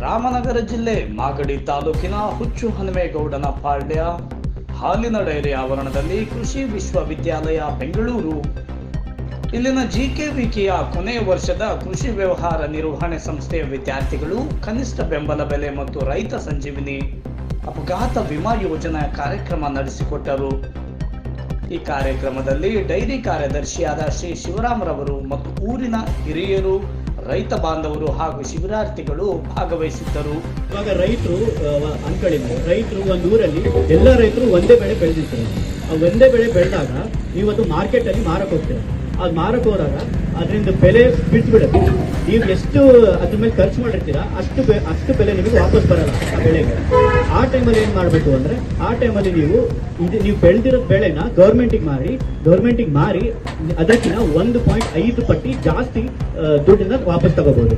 ರಾಮನಗರ ಜಿಲ್ಲೆ ಮಾಗಡಿ ತಾಲೂಕಿನ ಹುಚ್ಚು ಹನುಮೇಗೌಡನ ಪಾಳ್ಯ ಹಾಲಿನ ಡೈರಿ ಆವರಣದಲ್ಲಿ ಕೃಷಿ ವಿಶ್ವವಿದ್ಯಾಲಯ ಬೆಂಗಳೂರು ಇಲ್ಲಿನ ಜಿಕೆವಿಕೆಯ ಕೊನೆಯ ವರ್ಷದ ಕೃಷಿ ವ್ಯವಹಾರ ನಿರ್ವಹಣೆ ಸಂಸ್ಥೆಯ ವಿದ್ಯಾರ್ಥಿಗಳು ಕನಿಷ್ಠ ಬೆಂಬಲ ಬೆಲೆ ಮತ್ತು ರೈತ ಸಂಜೀವಿನಿ ಅಪಘಾತ ವಿಮಾ ಯೋಜನಾ ಕಾರ್ಯಕ್ರಮ ನಡೆಸಿಕೊಟ್ಟರು. ಈ ಕಾರ್ಯಕ್ರಮದಲ್ಲಿ ಡೈರಿ ಕಾರ್ಯದರ್ಶಿಯಾದ ಶ್ರೀ ಶಿವರಾಮರವರು ಮತ್ತು ಊರಿನ ಹಿರಿಯರು, ರೈತ ಬಾಂಧವರು ಹಾಗೂ ಶಿಬಿರಾರ್ಥಿಗಳು ಭಾಗವಹಿಸಿದ್ದರು. ಇವಾಗ ರೈತರು ರೈತರು ಒಂದು ಊರಲ್ಲಿ ಎಲ್ಲ ರೈತರು ಒಂದೇ ಬೆಳೆ ಬೆಳೆದಿರ್ತಾರೆ. ಆ ಒಂದೇ ಬೆಳೆ ಬೆಳೆದಾಗ ಇವತ್ತು ಮಾರ್ಕೆಟ್ ಅಲ್ಲಿ ಮಾರಕ್ಕೆ ಹೋಗ್ತಾರೆ. ಅದು ಮಾರಕ್ಕೆ ಹೋದಾಗ ಅದರಿಂದ ಬೆಲೆ ಬಿಡ್ಸ್ಬಿಡುತ್ತೆ. ನೀವು ಎಷ್ಟು ಅದ್ರ ಮೇಲೆ ಖರ್ಚು ಮಾಡಿರ್ತೀರಾ ಅಷ್ಟು ಬೆಲೆ ನಿಮಗೆ ವಾಪಸ್ ಬರಲ್ಲ ಆ ಬೆಳೆಗೆ. ಆ ಟೈಮಲ್ಲಿ ಏನು ಮಾಡಬೇಕು ಅಂದ್ರೆ, ಆ ಟೈಮಲ್ಲಿ ನೀವು ಬೆಳೆದಿರೋ ಬೆಳೆನ ಗೌರ್ಮೆಂಟಿಗೆ ಮಾರಿ ಅದಕ್ಕಿಂತ 1.5 ಪಟ್ಟಿ ಜಾಸ್ತಿ ದುಡ್ಡನ್ನ ವಾಪಸ್ ತಗೋಬಹುದು.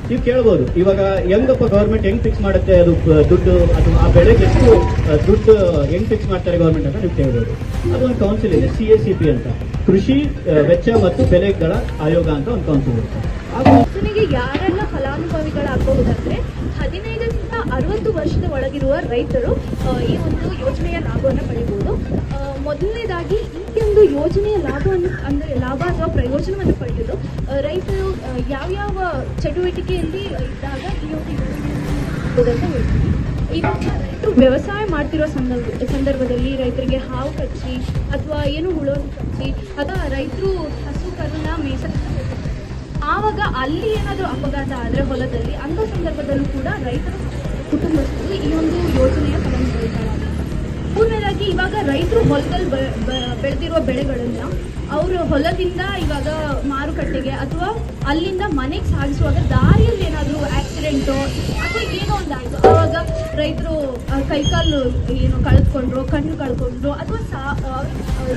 ನೀವು ಕೇಳ್ಬೋದು, ಇವಾಗ ಹೆಂಗಪ್ಪ ಗೌರ್ಮೆಂಟ್ ಹೆಂಗ್ ಫಿಕ್ಸ್ ಮಾಡುತ್ತೆ ಅದು ದುಡ್ಡು, ಅದು ಆ ಬೆಳೆಗೆ ಎಷ್ಟು ದುಡ್ಡು ಹೆಂಗ್ ಫಿಕ್ಸ್ ಮಾಡ್ತಾರೆ ಗೌರ್ಮೆಂಟ್ ಅಂತ ನೀವು ಕೇಳ್ಬೋದು. ಅದೊಂದು ಕೌನ್ಸಿಲ್ ಇದೆ, CACP ಅಂತ, ಕೃಷಿ ವೆಚ್ಚ ಮತ್ತು ಬೆಲೆಗಳ ಆಯೋಗ ಅಂತ ಒಂದು ಕೌನ್ಸಿಲ್ ಇದೆ. ಯೋಜನೆಗೆ ಯಾರೆಲ್ಲ ಫಲಾನುಭವಿಗಳಾಗಬಹುದಂದ್ರೆ 15ರಿಂದ 60 ವರ್ಷದ ಒಳಗಿರುವ ರೈತರು ಈ ಒಂದು ಯೋಜನೆಯ ಲಾಭವನ್ನು ಪಡೆಯಬಹುದು. ಮೊದಲನೇದಾಗಿ ಈ ಒಂದು ಯೋಜನೆಯ ಲಾಭ ಅಥವಾ ಪ್ರಯೋಜನವನ್ನು ಪಡೆಯಲು ರೈತರು ಯಾವ್ಯಾವ ಚಟುವಟಿಕೆಯಲ್ಲಿ ಇದ್ದಾಗ ಈ ಒಂದು ಯೋಜನೆ ಅಂತ ಹೇಳ್ತೀವಿ. ಇವಾಗ ರೈತರು ವ್ಯವಸಾಯ ಮಾಡ್ತಿರೋ ಸಂದರ್ಭದಲ್ಲಿ ರೈತರಿಗೆ ಹಾವು ಕಚ್ಚಿ ಅಥವಾ ಏನು ಹುಳವನ್ನು ಕಚ್ಚಿ ಅಥವಾ ರೈತರು ಹಸು ಕರುನ ಮೇಸಕ್ಕೆ ಆವಾಗ ಅಲ್ಲಿ ಏನಾದರೂ ಅಪಘಾತ ಆದರೆ ಹೊಲದಲ್ಲಿ, ಅಂಥ ಸಂದರ್ಭದಲ್ಲೂ ಕೂಡ ರೈತರ ಕುಟುಂಬಸ್ಥರು ಈ ಒಂದು ಯೋಜನೆಯ ಫಲಾನುಭವಿಗಳಾಗಿದ್ದಾರೆ. ಮೂರನೇದಾಗಿ ಇವಾಗ ರೈತರು ಹೊಲದಲ್ಲಿ ಬೆಳೆದಿರುವ ಬೆಳೆಗಳನ್ನ ಅವರು ಹೊಲದಿಂದ ಇವಾಗ ಮಾರುಕಟ್ಟೆಗೆ ಅಥವಾ ಅಲ್ಲಿಂದ ಮನೆಗೆ ಸಾಗಿಸುವಾಗ ದಾರಿಯಲ್ಲಿ ಏನಾದರೂ ಆಕ್ಸಿಡೆಂಟು ಅಥವಾ ಏನೋ ಒಂದು ಆಯಿತು, ಆವಾಗ ರೈತರು ಕೈಕಾಲು ಕಳೆದುಕೊಂಡ್ರು, ಕಣ್ಣು ಕಳ್ಕೊಂಡ್ರು ಅಥವಾ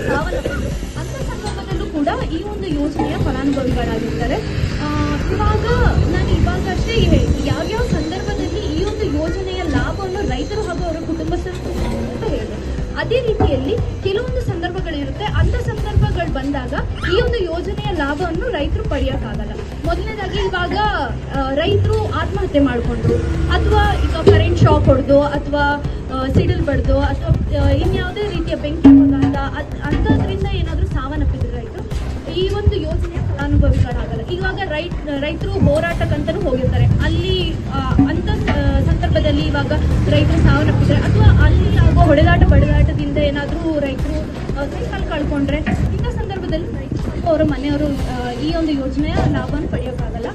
ಸಾವನ್ನಪ್ಪಿದ್ರು, ಅಂಥ ಸಂದರ್ಭದಲ್ಲೂ ಕೂಡ ಈ ಒಂದು ಯೋಜನೆಯ ಫಲಾನುಭವಿಗಳಾಗಿರ್ತಾರೆ. ಇವಾಗಷ್ಟೇ ಯಾವ್ಯಾವ ಸಂದರ್ಭದಲ್ಲಿ ಈ ಒಂದು ಯೋಜನೆಯ ಲಾಭವನ್ನು ರೈತರು ಹಾಗೂ ಅವರ ಕುಟುಂಬಸ್ಥರು ಅಂತ ಹೇಳಿದೆ. ಅದೇ ರೀತಿಯಲ್ಲಿ ಕೆಲವೊಂದು ಸಂದರ್ಭಗಳಿರುತ್ತೆ, ಅಂಥ ಸಂದರ್ಭಗಳು ಬಂದಾಗ ಈ ಒಂದು ಯೋಜನೆಯ ಲಾಭವನ್ನು ರೈತರು ಪಡೆಯೋಕ್ಕಾಗಲ್ಲ. ಮೊದಲನೇದಾಗಿ ಇವಾಗ ರೈತರು ಆತ್ಮಹತ್ಯೆ ಮಾಡಿಕೊಂಡು ಅಥವಾ ಈಗ ಕರೆಂಟ್ ಶಾಕ್ ಹೊಡೆದು ಅಥವಾ ಸಿಡಿಲ್ ಬಡ್ದು ಅಥವಾ ಇನ್ಯಾವುದೇ ರೀತಿಯ ಬೆಂಕಿ ಅಪಘಾತ ಅಂಥದ್ರಿಂದ ಏನಾದರೂ ಸಾವನ್ನಪ್ಪಿದ್ರು ರೈತರು ಈ ಒಂದು ಯೋಜನೆಯ ಫಲಾನುಭವಿಗಳಾಗಲ್ಲ. ಇವಾಗ ರೈತರು ಹೋರಾಟಕ್ಕಂತಲೂ ಹೋಗಿರ್ತಾರೆ, ಅಲ್ಲಿ ಅಂಥ ಸಂದರ್ಭದಲ್ಲಿ ಇವಾಗ ರೈತರು ಸಾವನ್ನಪ್ಪಿದ್ರೆ ಅಥವಾ ಅಲ್ಲಿ ಆಗೋ ಬಡಿದಾಟದಿಂದ ಏನಾದರೂ ರೈತರು ಕೈಕಾಲು ಕಳ್ಕೊಂಡ್ರೆ ಇಂಥ ಸಂದರ್ಭದಲ್ಲಿ ರೈತರು ಅವರ ಮನೆಯವರು ಈ ಒಂದು ಯೋಜನೆಯ ಲಾಭವನ್ನು ಪಡೆಯೋಕ್ಕಾಗಲ್ಲ.